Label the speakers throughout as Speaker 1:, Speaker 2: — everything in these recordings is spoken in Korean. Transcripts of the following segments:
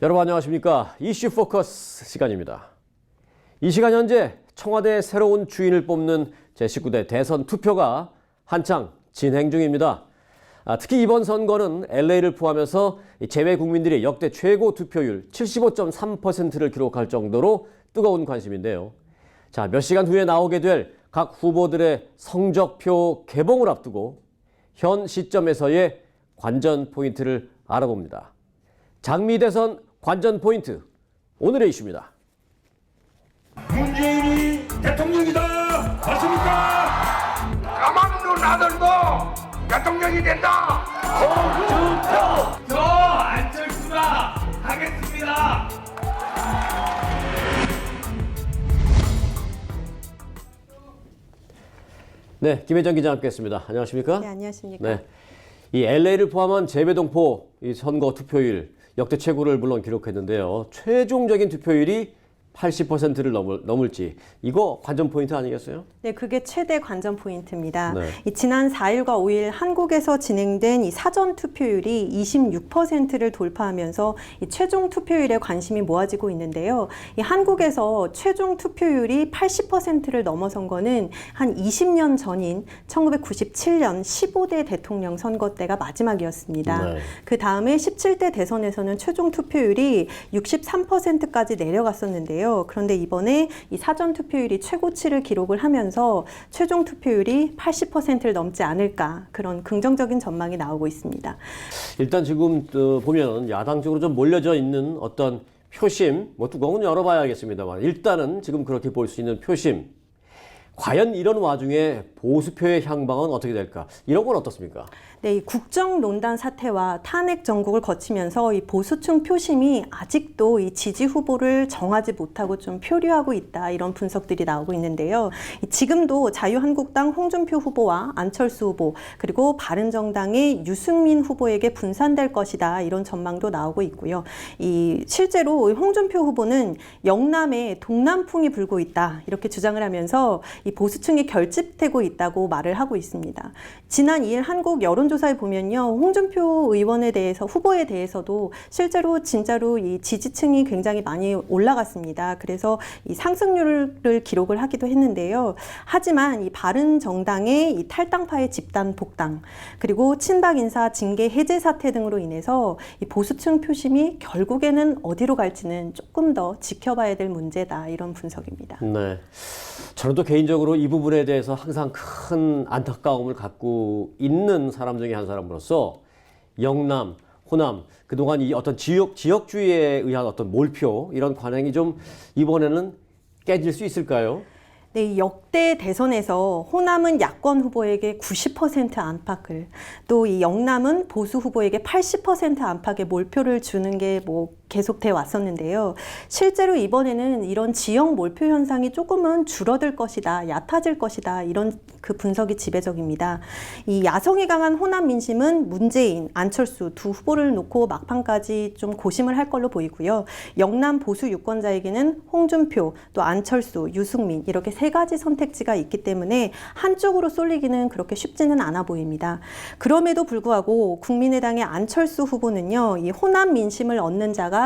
Speaker 1: 여러분 안녕하십니까? 이슈 포커스 시간입니다. 이 시간 현재 청와대 새로운 주인을 뽑는 제19대 대선 투표가 한창 진행 중입니다. 특히 이번 선거는 LA를 포함해서 재외 국민들이 역대 최고 투표율 75.3%를 기록할 정도로 뜨거운 관심인데요. 자, 몇 시간 후에 나오게 될 각 후보들의 성적표 개봉을 앞두고 현 시점에서의 관전 포인트를 알아봅니다. 장미 대선 관전 포인트, 오늘의 이슈입니다.
Speaker 2: 문재인이 대통령이다. 맞습니까?
Speaker 3: 까만 눈 아들도 대통령이 된다.
Speaker 2: 홍준표 저 안철수가 하겠습니다.
Speaker 1: 네, 김혜정 기자 함께했습니다. 안녕하십니까?
Speaker 4: 네, 안녕하십니까?
Speaker 1: 네, 이 LA를 포함한 재외동포 이 선거 투표율 역대 최고를 물론 기록했는데요. 최종적인 투표율이 80%를 넘을지 이거 관전 포인트 아니겠어요?
Speaker 4: 네, 그게 최대 관전 포인트입니다.
Speaker 1: 네.
Speaker 4: 이 지난 4일과 5일 한국에서 진행된 이 사전 투표율이 26%를 돌파하면서 이 최종 투표율에 관심이 모아지고 있는데요. 이 한국에서 최종 투표율이 80%를 넘어선 거는 한 20년 전인 1997년 15대 대통령 선거 때가 마지막이었습니다.
Speaker 1: 네.
Speaker 4: 그 다음에 17대 대선에서는 최종 투표율이 63%까지 내려갔었는데요. 그런데 이번에 이 사전 투표율이 최고치를 기록을 하면서 최종 투표율이 80%를 넘지 않을까, 그런 긍정적인 전망이 나오고 있습니다.
Speaker 1: 일단 지금 보면 야당 쪽으로 좀 몰려져 있는 어떤 표심, 뭐 뚜껑은 열어봐야겠습니다만 일단은 지금 그렇게 볼 수 있는 표심, 과연 이런 와중에 보수표의 향방은 어떻게 될까? 이런 건 어떻습니까?
Speaker 4: 네, 이 국정농단 사태와 탄핵 정국을 거치면서 이 보수층 표심이 아직도 이 지지 후보를 정하지 못하고 좀 표류하고 있다, 이런 분석들이 나오고 있는데요. 지금도 자유한국당 홍준표 후보와 안철수 후보, 그리고 바른정당의 유승민 후보에게 분산될 것이다, 이런 전망도 나오고 있고요. 실제로 홍준표 후보는 영남에 동남풍이 불고 있다, 이렇게 주장을 하면서 이 보수층이 결집되고 있다고 말을 하고 있습니다. 지난 2일 한국 여론조사에 보면요, 홍준표 의원에 대해서, 후보에 대해서도 실제로 진짜로 이 지지층이 굉장히 많이 올라갔습니다. 그래서 이 상승률을 기록을 하기도 했는데요. 하지만 이 바른정당의 이 탈당파의 집단 복당, 그리고 친박 인사 징계 해제 사태 등으로 인해서 이 보수층 표심이 결국에는 어디로 갈지는 조금 더 지켜봐야 될 문제다, 이런 분석입니다.
Speaker 1: 네. 저는 또 개인적으로 이 부분에 대해서 항상 큰 안타까움을 갖고 있는 사람 중에 한 사람으로서 영남, 호남, 그동안 이 어떤 지역주의에 의한 어떤 몰표, 이런 관행이 좀 이번에는 깨질 수 있을까요?
Speaker 4: 네, 이 역대 대선에서 호남은 야권 후보에게 90% 안팎을, 또 이 영남은 보수 후보에게 80% 안팎의 몰표를 주는 게 계속돼 왔었는데요. 실제로 이번에는 이런 지역 몰표 현상이 조금은 줄어들 것이다, 얕아질 것이다, 이런 그 분석이 지배적입니다. 이 야성이 강한 호남 민심은 문재인, 안철수 두 후보를 놓고 막판까지 좀 고심을 할 걸로 보이고요. 영남 보수 유권자에게는 홍준표, 또 안철수, 유승민, 이렇게 세 가지 선택지가 있기 때문에 한쪽으로 쏠리기는 그렇게 쉽지는 않아 보입니다. 그럼에도 불구하고 국민의당의 안철수 후보는요, 이 호남 민심을 얻는 자가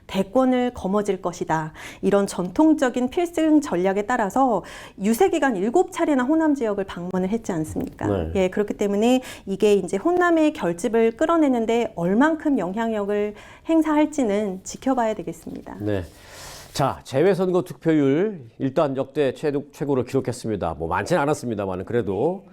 Speaker 4: 대권을 거머쥘 것이다, 이런 전통적인 필승 전략에 따라서 유세 기간 7차례나 호남 지역을 방문을 했지 않습니까?
Speaker 1: 네.
Speaker 4: 예, 그렇기 때문에 이게 이제 호남의 결집을 끌어내는데 얼만큼 영향력을 행사할지는 지켜봐야 되겠습니다.
Speaker 1: 네. 자, 재외선거 투표율 일단 역대 최고를 기록했습니다. 많지는 않았습니다만 그래도.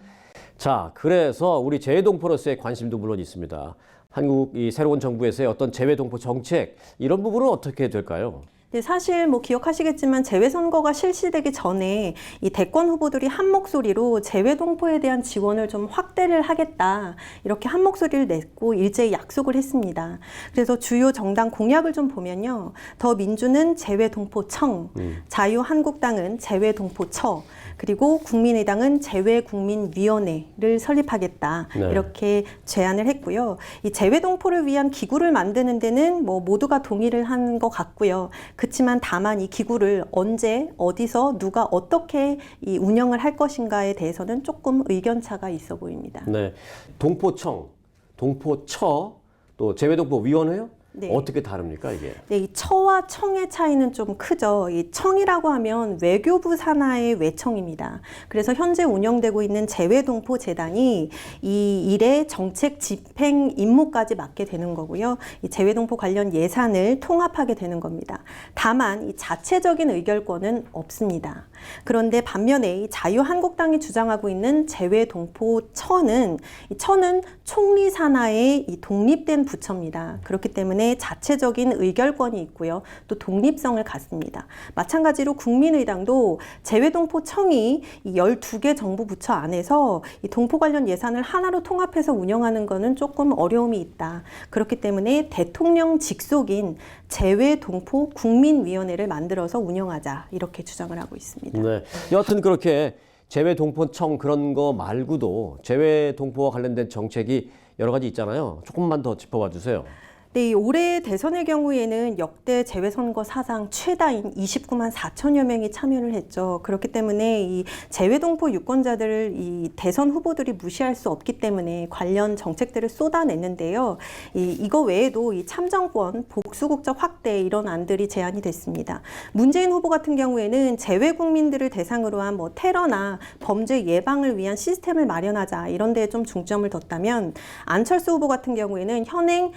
Speaker 1: 자, 그래서 우리 재외동포로서의 관심도 물론 있습니다. 한국 이 새로운 정부에서의 어떤 재외동포 정책, 이런 부분은 어떻게 될까요?
Speaker 4: 네, 사실 기억하시겠지만 재외선거가 실시되기 전에 이 대권 후보들이 한 목소리로 재외동포에 대한 지원을 좀 확대를 하겠다, 이렇게 한 목소리를 냈고 일제히 약속을 했습니다. 그래서 주요 정당 공약을 좀 보면요, 더민주는 재외동포청, 자유한국당은 재외동포처, 그리고 국민의당은 재외국민위원회를 설립하겠다,
Speaker 1: 네.
Speaker 4: 이렇게 제안을 했고요. 이 재외동포를 위한 기구를 만드는 데는 모두가 동의를 한 것 같고요. 그렇지만 다만 이 기구를 언제, 어디서, 누가 어떻게 이 운영을 할 것인가에 대해서는 조금 의견차가 있어 보입니다.
Speaker 1: 네, 동포청, 동포처, 또 재외동포위원회요?
Speaker 4: 네.
Speaker 1: 어떻게 다릅니까 이게?
Speaker 4: 네, 이 처와 청의 차이는 좀 크죠. 이 청이라고 하면 외교부 산하의 외청입니다. 그래서 현재 운영되고 있는 재외동포재단이 이 일의 정책 집행 임무까지 맡게 되는 거고요. 이 재외동포 관련 예산을 통합하게 되는 겁니다. 다만 이 자체적인 의결권은 없습니다. 그런데 반면에 이 자유한국당이 주장하고 있는 재외동포처는 이 처는 총리 산하의 이 독립된 부처입니다. 그렇기 때문에 자체적인 의결권이 있고요. 또 독립성을 갖습니다. 마찬가지로 국민의당도 재외동포청이 이 12개 정부 부처 안에서 이 동포 관련 예산을 하나로 통합해서 운영하는 것은 조금 어려움이 있다. 그렇기 때문에 대통령 직속인 재외동포 국민위원회를 만들어서 운영하자 이렇게 주장을 하고 있습니다.
Speaker 1: 네. 여하튼 그렇게 재외동포청 그런 거 말고도 재외동포와 관련된 정책이 여러 가지 있잖아요. 조금만 더 짚어봐 주세요.
Speaker 4: 네, 이 올해 대선의 경우에는 역대 재외선거 사상 최다인 29만 4천여 명이 참여를 했죠. 그렇기 때문에 이 재외동포 유권자들을 이 대선 후보들이 무시할 수 없기 때문에 관련 정책들을 쏟아냈는데요. 이거 외에도 이 참정권, 복수국적 확대 이런 안들이 제안이 됐습니다. 문재인 후보 같은 경우에는 재외 국민들을 대상으로 한 뭐 테러나 범죄 예방을 위한 시스템을 마련하자 이런 데에 좀 중점을 뒀다면 안철수 후보 같은 경우에는 현행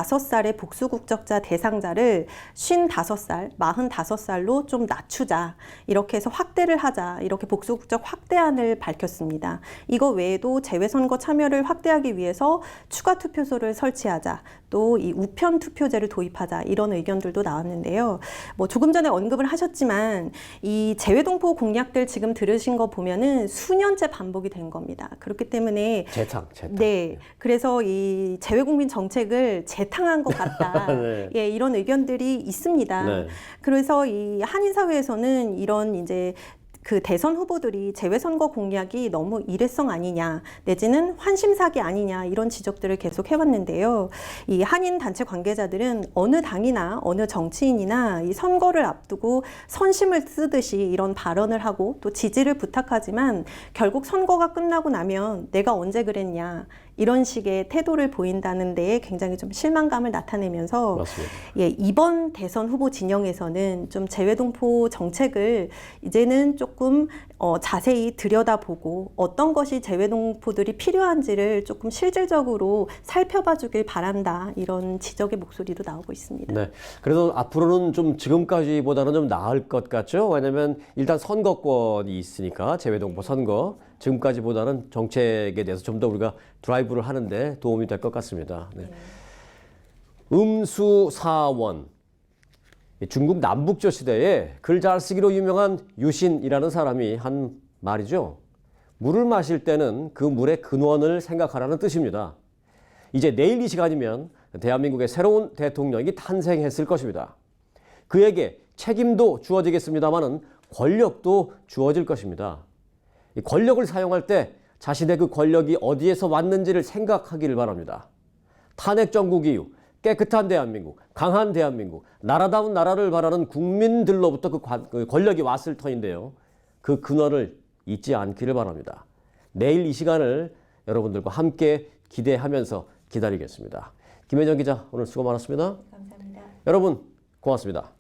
Speaker 4: 65살의 복수국적자 대상자를 55살, 45살로 좀 낮추자. 이렇게 해서 확대를 하자. 이렇게 복수국적 확대안을 밝혔습니다. 이거 외에도 재외선거 참여를 확대하기 위해서 추가 투표소를 설치하자. 또 이 우편 투표제를 도입하자. 이런 의견들도 나왔는데요. 뭐 조금 전에 언급을 하셨지만 이 재외동포 공약들 지금 들으신 거 보면은 수년째 반복이 된 겁니다. 그렇기 때문에
Speaker 1: 재탕.
Speaker 4: 네. 그래서 이 재외국민 정책을 재탕한 것 같다.
Speaker 1: 네.
Speaker 4: 예, 이런 의견들이 있습니다.
Speaker 1: 네.
Speaker 4: 그래서 이 한인사회에서는 이런 이제 그 대선 후보들이 재외선거 공약이 너무 일회성 아니냐 내지는 환심사기 아니냐 이런 지적들을 계속 해왔는데요. 이 한인 단체 관계자들은 어느 당이나 어느 정치인이나 이 선거를 앞두고 선심을 쓰듯이 이런 발언을 하고 또 지지를 부탁하지만 결국 선거가 끝나고 나면 내가 언제 그랬냐 이런 식의 태도를 보인다는 데에 굉장히 좀 실망감을 나타내면서
Speaker 1: 맞습니다.
Speaker 4: 예, 이번 대선 후보 진영에서는 좀 재외동포 정책을 이제는 조금 자세히 들여다보고 어떤 것이 재외동포들이 필요한지를 조금 실질적으로 살펴봐 주길 바란다 이런 지적의 목소리도 나오고 있습니다.
Speaker 1: 네. 그래도 앞으로는 좀 지금까지보다는 좀 나을 것 같죠? 왜냐면 일단 선거권이 있으니까 재외동포 선거. 지금까지보다는 정책에 대해서 좀 더 우리가 드라이브를 하는데 도움이 될 것 같습니다. 네. 음수사원. 중국 남북조 시대에 글 잘 쓰기로 유명한 유신이라는 사람이 한 말이죠. 물을 마실 때는 그 물의 근원을 생각하라는 뜻입니다. 이제 내일 이 시간이면 대한민국의 새로운 대통령이 탄생했을 것입니다. 그에게 책임도 주어지겠습니다마는 권력도 주어질 것입니다. 이 권력을 사용할 때 자신의 그 권력이 어디에서 왔는지를 생각하기를 바랍니다. 탄핵 정국 이후 깨끗한 대한민국, 강한 대한민국, 나라다운 나라를 바라는 국민들로부터 그 권력이 왔을 터인데요. 그 근원을 잊지 않기를 바랍니다. 내일 이 시간을 여러분들과 함께 기대하면서 기다리겠습니다. 김혜정 기자, 오늘 수고 많았습니다.
Speaker 4: 감사합니다.
Speaker 1: 여러분 고맙습니다.